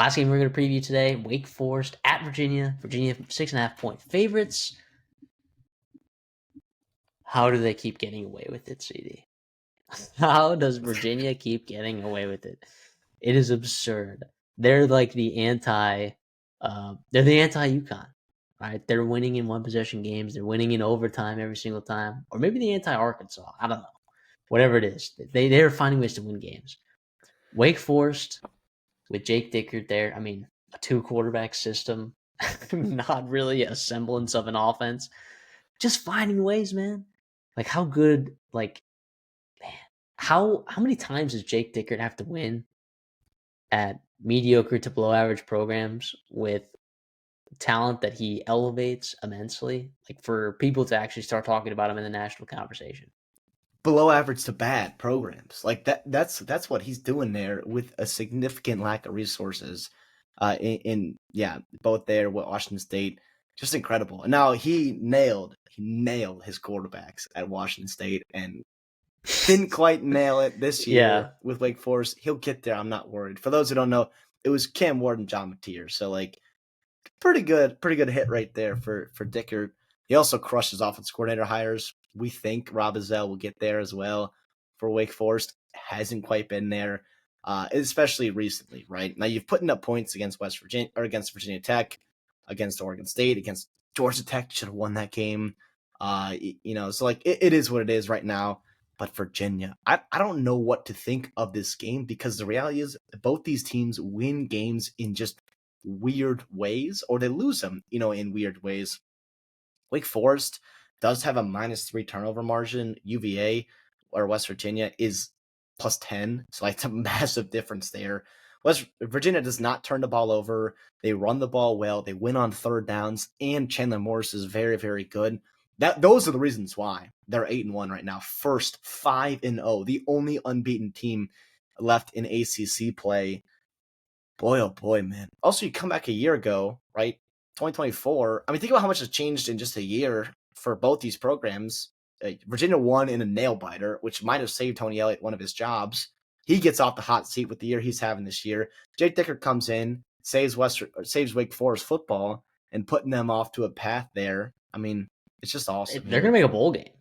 Last game we're going to preview today: Wake Forest at Virginia. Virginia 6.5-point favorites. How do they keep getting away with it, CD? How does Virginia keep getting away with it? It is absurd. They're like the anti. They're the anti UConn, right? They're winning in one possession games. They're winning in overtime every single time, or maybe the anti Arkansas. I don't know. Whatever it is, they're finding ways to win games. Wake Forest with Jake Dickert there. I mean, a 2-quarterback system, not really a semblance of an offense. Just finding ways, man. Like how good, like man, how many times does Jake Dickert have to win at mediocre to below average programs with talent that he elevates immensely, like for people to actually start talking about him in the national conversation? Below average to bad programs. Like that's what he's doing there with a significant lack of resources. Both there with Washington State, just incredible. And now he nailed his quarterbacks at Washington State and didn't quite nail it this Yeah. year with Wake Forest. He'll get there. I'm not worried. For those who don't know, it was Cam Ward and John Mateer. So like pretty good hit right there for Dickert. He also crushed his offense coordinator hires. We think Rob Azell will get there as well for Wake Forest. Hasn't quite been there, especially recently, right? Now you've putting up points against West Virginia or against Virginia Tech, against Oregon State, against Georgia Tech. Should have won that game. So like it is what it is right now. But Virginia, I don't know what to think of this game because the reality is both these teams win games in just weird ways, or they lose them, in weird ways. Wake Forest does have a -3 turnover margin. UVA or West Virginia is +10, so it's a massive difference there. West Virginia does not turn the ball over. They run the ball well. They win on third downs, and Chandler Morris is very, very good. Those are the reasons why they're 8-1 right now. First 5-0, the only unbeaten team left in ACC play. Boy, oh boy, man. Also, you come back a year ago, right? 2024. I mean, think about how much has changed in just a year for both these programs. Virginia won in a nail biter, which might have saved Tony Elliott one of his jobs. He gets off the hot seat with the year he's having this year. Jake Dickert comes in, saves Wake Forest football, and putting them off to a path there. I mean, it's just awesome. They're going to make a bowl game.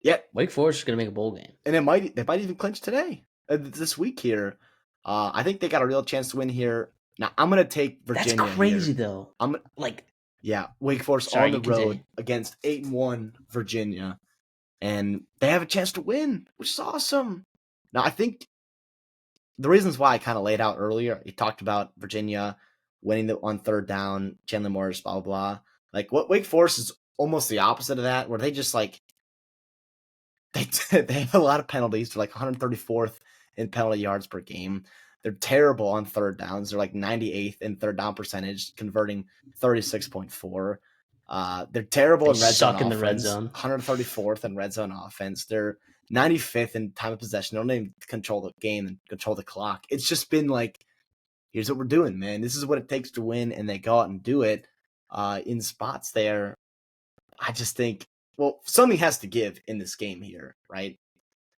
Yeah. Wake Forest is going to make a bowl game. And they might even clinch today, this week here. I think they got a real chance to win here. Now I'm gonna take Virginia. That's crazy here. though. Wake Forest on the road against 8-1 Virginia, and they have a chance to win, which is awesome. Now I think the reasons why I kind of laid out earlier. You talked about Virginia winning on third down, Chandler Morris, blah blah blah. Like what Wake Forest is almost the opposite of that, where they just like they have a lot of penalties. They're like 134th in penalty yards per game. They're terrible on third downs. They're like 98th in third down percentage, converting 36.4. They're terrible in red zone offense. The red zone. 134th in red zone offense. They're 95th in time of possession. They don't even control the game and control the clock. It's just been like, here's what we're doing, man. This is what it takes to win, and they go out and do it in spots there. I just think, well, something has to give in this game here, right?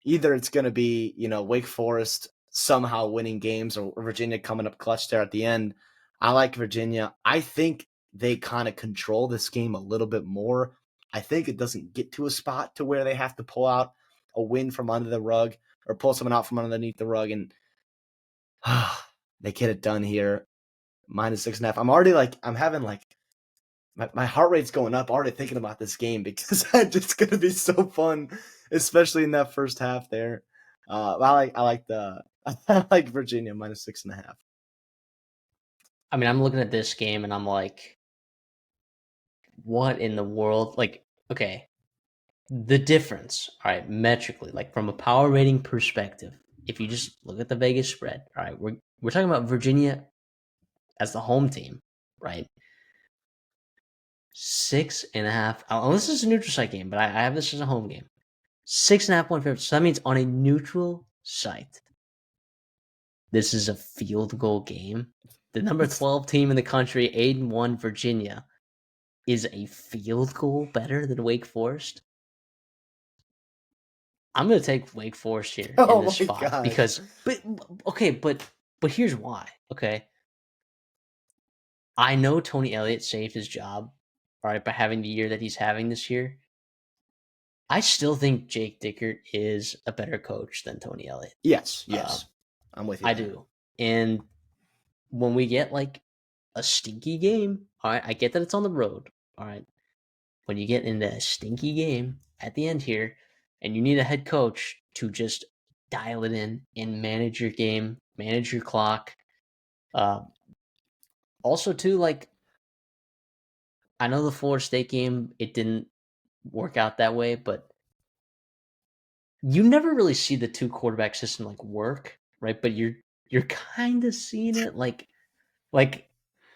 Either it's going to be, Wake Forest somehow winning games or Virginia coming up clutch there at the end. I like Virginia. I think they kind of control this game a little bit more. I think it doesn't get to a spot to where they have to pull out a win from under the rug or pull someone out from underneath the rug, and they get it done here. -6.5. I'm already I'm having my heart rate's going up already thinking about this game because it's going to be so fun, especially in that first half there. I like Virginia -6.5. I mean, I'm looking at this game and I'm like, what in the world? Like, okay, the difference, all right, metrically, like from a power rating perspective, if you just look at the Vegas spread, all right, we're talking about Virginia as the home team, right? 6.5. Oh, this is a neutral site game, but I have this as a home game. 6.5-point favorite. So that means on a neutral site, this is a field goal game. The number 12 team in the country, 8-1 Virginia, is a field goal better than Wake Forest. I'm going to take Wake Forest here in this spot because, but here's why. Okay, I know Tony Elliott saved his job, all right, by having the year that he's having this year. I still think Jake Dickert is a better coach than Tony Elliott. Yes, Uh, yes. I'm with you I there. do. And when we get like a stinky game, all right, I get that it's on the road, all right. When you get into a stinky game at the end here, and you need a head coach to just dial it in and manage your game, manage your clock. Uh, also, too, like I know the Florida State game, it didn't work out that way, but you never really see the two quarterback system like work, right? But you're kind of seeing it like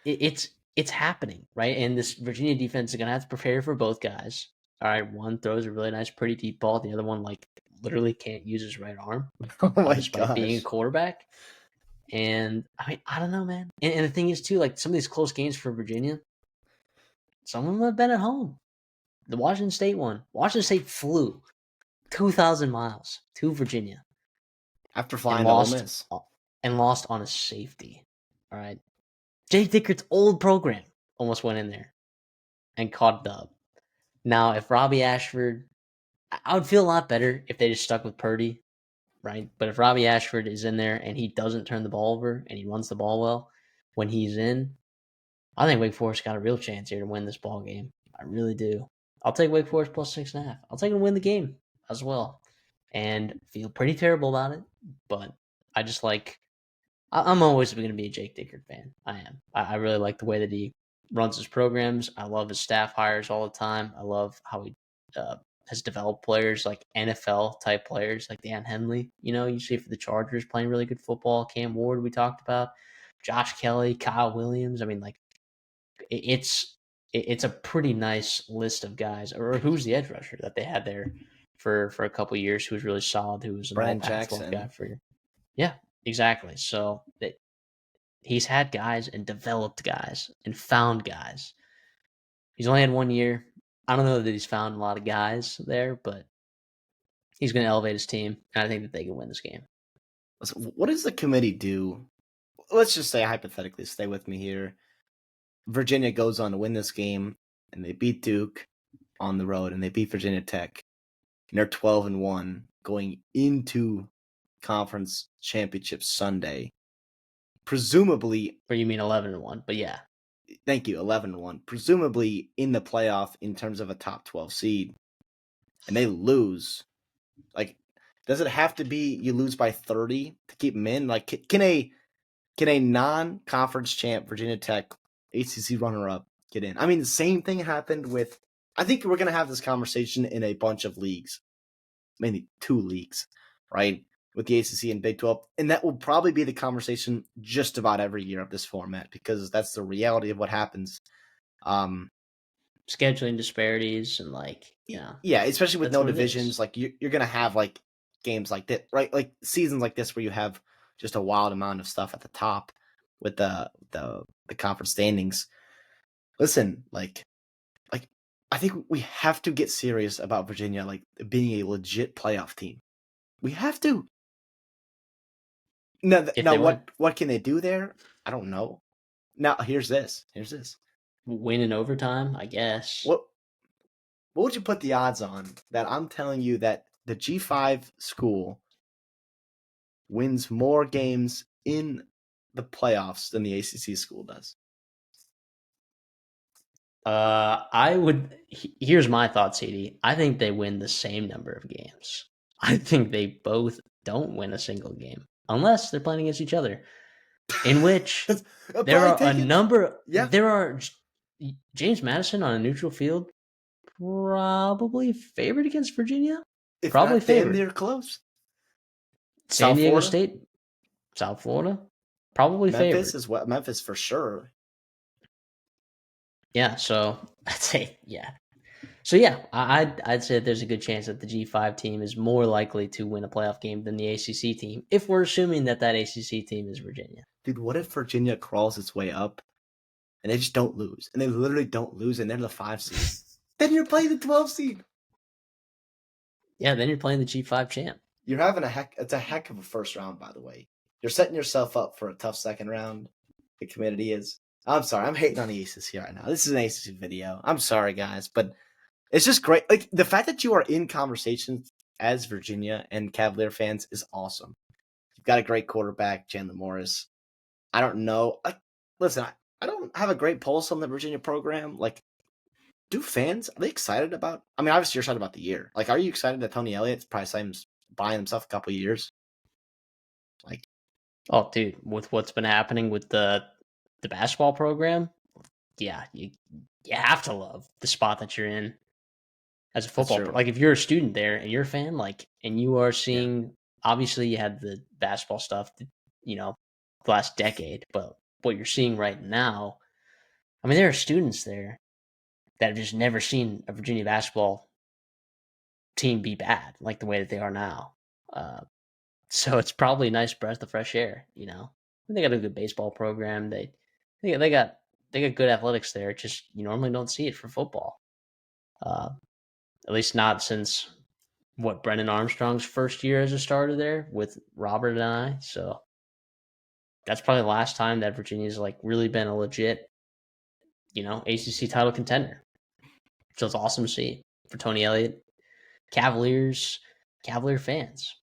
it's happening, right? And this Virginia defense is gonna have to prepare for both guys. All right, one throws a really nice, pretty deep ball. The other one like literally can't use his right arm, Oh my despite being a gosh. quarterback. And I mean, I don't know, man. And the thing is, too, like some of these close games for Virginia, some of them have been at home. The Washington State one, Washington State flew 2,000 miles to Virginia After and flying to Ole lost Miss. and lost on a safety. All right, Jake Dickert's old program almost went in there and caught dub. Now, if Robbie Ashford, I would feel a lot better if they just stuck with Purdy, right? But if Robbie Ashford is in there and he doesn't turn the ball over and he runs the ball well when he's in, I think Wake Forest got a real chance here to win this ball game. I really do. I'll take Wake Forest plus 6.5. I'll take them to win the game as well, and feel pretty terrible about it. But I just like I'm always going to be a Jake Dickert fan. I am. I really like the way that he runs his programs. I love his staff hires all the time. I love how he uh, has developed players like NFL type players like Dan Henley. You know, you see for the Chargers playing really good football. Cam Ward, we talked about. Josh Kelly, Kyle Williams. I mean, like it's a pretty nice list of guys. Or who's the edge rusher that they had there for a couple of years? Who was really solid? Who was an All Brian Pac-12 guy Jackson. for you? Yeah, exactly. So he's had guys and developed guys and found guys. He's only had 1 year. I don't know that he's found a lot of guys there, but he's going to elevate his team, and I think that they can win this game. What does the committee do? Let's just say hypothetically, stay with me here. Virginia goes on to win this game, and they beat Duke on the road, and they beat Virginia Tech, and they're 12-1 going into conference championship Sunday. Presumably, Or you mean 11-1? But yeah, thank you, 11-1. Presumably in the playoff in terms of a top 12 seed, and they lose. Like, does it have to be you lose by 30 to keep them in? Like, can a non-conference champ Virginia Tech ACC runner-up get in? I mean, the same thing happened with. I think we're gonna have this conversation in a bunch of leagues, maybe 2 leagues, right? With the ACC and Big 12, and that will probably be the conversation just about every year of this format because that's the reality of what happens. scheduling disparities and Yeah, especially with that's no what it is. divisions, like you're gonna have like games like that, right? Like seasons like this where you have just a wild amount of stuff at the top with the conference standings. Listen, like I think we have to get serious about Virginia like being a legit playoff team. We have to. Now, If now they win, what can they do there? I don't know. Now here's this. Here's this. win in overtime, I guess. What what would you put the odds on that I'm telling you that the G5 school wins more games in the playoffs than the ACC school does? I would. Here's my thought, CD. I think they win the same number of games. I think they both don't win a single game unless they're playing against each other. In which I'll there probably are a take it. number. Yeah, There are James Madison on a neutral field, probably favored against Virginia. if Probably not damn favored. near close. San South Diego Florida, State, South Florida, probably Memphis favored. is what Memphis for sure. Yeah, so I'd say yeah. So yeah, I'd say that there's a good chance that the G5 team is more likely to win a playoff game than the ACC team, if we're assuming that that ACC team is Virginia. Dude, what if Virginia crawls its way up and they just don't lose, and they literally don't lose, and they're the 5 seed? Then you're playing the 12 seed. Yeah, then you're playing the G5 champ. You're having it's a heck of a first round, by the way. You're setting yourself up for a tough second round. The community is. I'm sorry. I'm hating on the ACC right now. This is an ACC video. I'm sorry, guys, but it's just great. Like the fact that you are in conversations as Virginia and Cavalier fans is awesome. You've got a great quarterback, Chandler Morris. I don't know. Listen, I don't have a great pulse on the Virginia program. Like, do fans are they excited about? I mean, obviously you're excited about the year. Like, are you excited that Tony Elliott's probably buying himself a couple of years? Like, Oh, dude, with what's been happening with the basketball program, yeah, you have to love the spot that you're in as a that's football true. like if you're a student there and you're a fan, like, and you are Yeah, seeing, obviously you had the basketball stuff, you know, the last decade, but what you're seeing right now, I mean, there are students there that have just never seen a Virginia basketball team be bad like the way that they are now. Uh, so it's probably a nice breath of fresh air, you know. They got a good baseball program. They got good athletics there. It's just you normally don't see it for football. Uh, at least not since what Brennan Armstrong's first year as a starter there with Robert and I. So that's probably the last time that Virginia's like really been a legit, ACC title contender. So it's awesome to see for Tony Elliott, Cavalier fans.